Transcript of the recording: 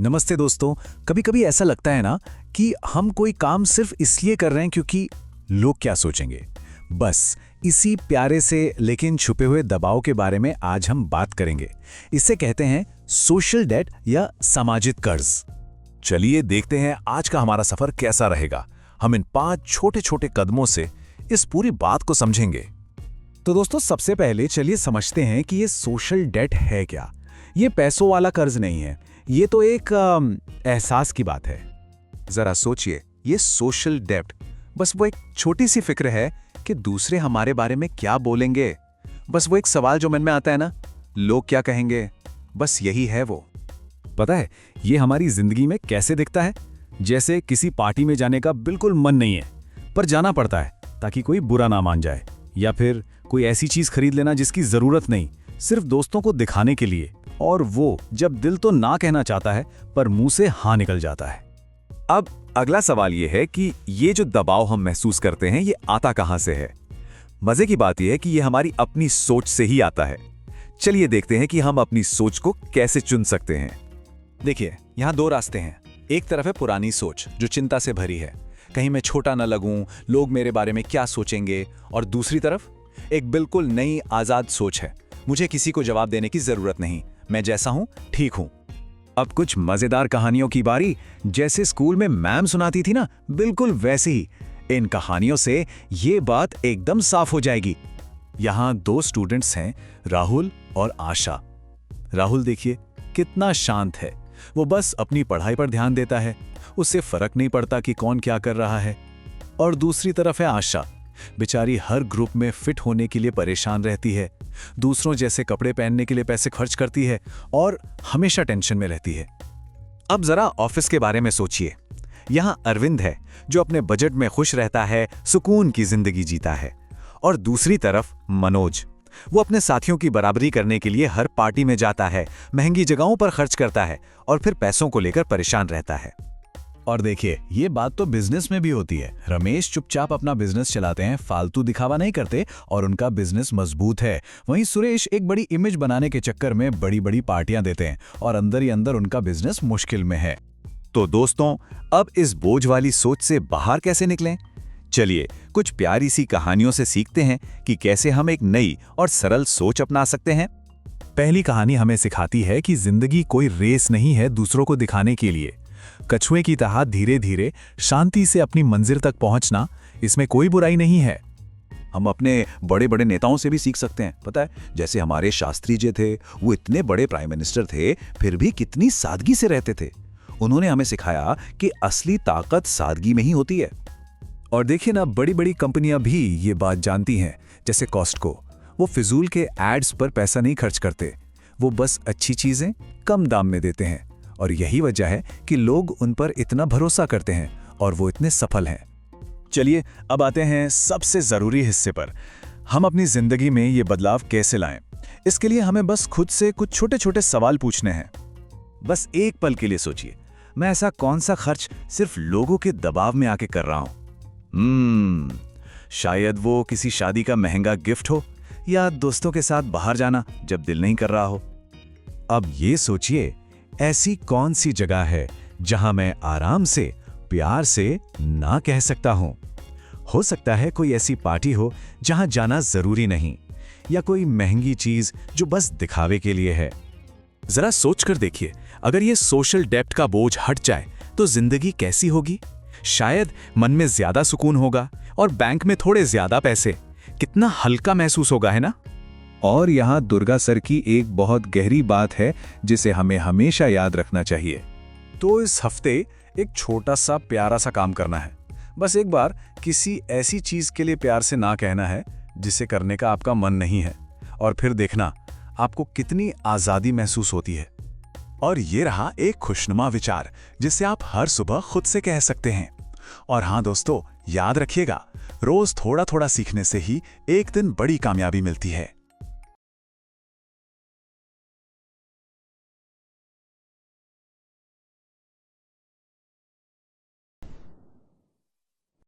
नमस्ते दोस्तों। कभी कभी ऐसा लगता है ना कि हम कोई काम सिर्फ इसलिए कर रहे हैं क्योंकि लोग क्या सोचेंगे। बस इसी प्यारे से लेकिन छुपे हुए दबाव के बारे में आज हम बात करेंगे। इसे कहते हैं सोशल डेट या सामाजिक कर्ज। चलिए देखते हैं आज का हमारा सफर कैसा रहेगा। हम इन 5 छोटे छोटे कदमों से इस पूरी बात को समझेंगे। तो दोस्तों, सबसे पहले चलिए समझते हैं कि ये सोशल डेट है क्या। ये पैसों वाला कर्ज नहीं है, ये तो एक एहसास की बात है। जरा सोचिए, ये सोशल डेब्ट बस वो एक छोटी सी फिक्र है कि दूसरे हमारे बारे में क्या बोलेंगे। बस वो एक सवाल जो मन में आता है ना, लोग क्या कहेंगे। बस यही है वो। पता है ये हमारी जिंदगी में कैसे दिखता है? जैसे किसी पार्टी में जाने का बिल्कुल मन नहीं है, पर जाना पड़ता है ताकि कोई बुरा ना मान जाए, या फिर कोई ऐसी चीज खरीद लेना जिसकी जरूरत नहीं, सिर्फ दोस्तों को दिखाने के लिए। और वो जब दिल तो ना कहना चाहता है पर मुंह से हाँ निकल जाता है। अब अगला सवाल ये है कि ये जो दबाव हम महसूस करते हैं, ये आता कहां से है। मजे की बात यह है कि ये हमारी अपनी सोच से ही आता है। चलिए देखते हैं कि हम अपनी सोच को कैसे चुन सकते हैं। देखिए, यहाँ 2 रास्ते हैं। एक तरफ है पुरानी सोच जो चिंता से भरी है, कहीं मैं छोटा न लगूं, लोग मेरे बारे में क्या सोचेंगे। और दूसरी तरफ एक बिल्कुल नई आजाद सोच है, मुझे किसी को जवाब देने की जरूरत नहीं, मैं जैसा हूं ठीक हूं। अब कुछ मजेदार कहानियों की बारी। जैसे स्कूल में मैम सुनाती थी ना, बिल्कुल वैसे ही इन कहानियों से ये बात एकदम साफ हो जाएगी। यहां 2 स्टूडेंट्स हैं, राहुल और आशा। राहुल देखिए कितना शांत है, वो बस अपनी पढ़ाई पर ध्यान देता है, उससे फर्क नहीं पड़ता कि कौन क्या कर रहा है। और दूसरी तरफ है आशा, बेचारी हर ग्रुप में फिट होने के लिए परेशान रहती है, दूसरों जैसे कपड़े पहनने के लिए पैसे खर्च करती है और हमेशा टेंशन में रहती है। अब जरा ऑफिस के बारे में सोचिए। यहाँ अरविंद है जो अपने बजट में खुश रहता है, सुकून की जिंदगी जीता है। और दूसरी तरफ मनोज, वो अपने साथियों की बराबरी करने के लिए हर पार्टी में जाता है, महंगी जगहों पर खर्च करता है और फिर पैसों को लेकर परेशान रहता है। और देखिए, ये बात तो बिजनेस में भी होती है। रमेश चुपचाप अपना बिजनेस चलाते हैं, फालतू दिखावा नहीं करते और उनका बिजनेस मजबूत है। वहीं सुरेश एक बड़ी इमेज बनाने के चक्कर में बड़ी बड़ी पार्टियां देते हैं और अंदर ही अंदर उनका बिजनेस मुश्किल में है। तो दोस्तों, अब इस बोझ वाली सोच से बाहर कैसे निकलें? चलिए कुछ प्यारी सी कहानियों से सीखते हैं कि कैसे हम एक नई और सरल सोच अपना सकते हैं। पहली कहानी हमें सिखाती है कि जिंदगी कोई रेस नहीं है दूसरों को दिखाने के लिए। कछुए की तरह धीरे धीरे शांति से अपनी मंजिल तक पहुंचना, इसमें कोई बुराई नहीं है। हम अपने बड़े बड़े नेताओं से भी सीख सकते हैं। पता है, जैसे हमारे शास्त्री जी थे, वो इतने बड़े प्राइम मिनिस्टर थे, फिर भी कितनी सादगी से रहते थे। उन्होंने हमें सिखाया कि असली ताकत सादगी में ही होती है। और देखिए ना, बड़ी बड़ी कंपनियां भी ये बात जानती हैं। जैसे कॉस्टको, वो फिजूल के एड्स पर पैसा नहीं खर्च करते, वो बस अच्छी चीजें कम दाम में देते हैं। और यही वजह है कि लोग उन पर इतना भरोसा करते हैं और वो इतने सफल हैं। चलिए अब आते हैं सबसे जरूरी हिस्से पर। हम अपनी जिंदगी में ये बदलाव कैसे लाएं? इसके लिए हमें बस खुद से कुछ छोटे छोटे सवाल पूछने हैं। बस एक पल के लिए सोचिए, मैं ऐसा कौन सा खर्च सिर्फ लोगों के दबाव में आके कर रहा हूं? शायद वो किसी शादी का महंगा गिफ्ट हो, या दोस्तों के साथ बाहर जाना जब दिल नहीं कर रहा हो। अब ये सोचिए, ऐसी कौन सी जगह है जहां मैं आराम से, प्यार से ना कह सकता हूं? हो सकता है कोई ऐसी पार्टी हो जहां जाना जरूरी नहीं, या कोई महंगी चीज जो बस दिखावे के लिए है। जरा सोचकर देखिए, अगर ये सोशल डेब्ट का बोझ हट जाए तो जिंदगी कैसी होगी? शायद मन में ज्यादा सुकून होगा और बैंक में थोड़े ज्यादा पैसे। कितना हल्का महसूस होगा, है ना? और यहाँ दुर्गा सर की एक बहुत गहरी बात है जिसे हमें हमेशा याद रखना चाहिए। तो इस हफ्ते एक छोटा सा प्यारा सा काम करना है। बस एक बार किसी ऐसी चीज के लिए प्यार से ना कहना है जिसे करने का आपका मन नहीं है, और फिर देखना आपको कितनी आजादी महसूस होती है। और ये रहा एक खुशनुमा विचार जिसे आप हर सुबह खुद से कह सकते हैं। और हाँ दोस्तों, याद रखिएगा, रोज थोड़ा थोड़ा सीखने से ही एक दिन बड़ी कामयाबी मिलती है।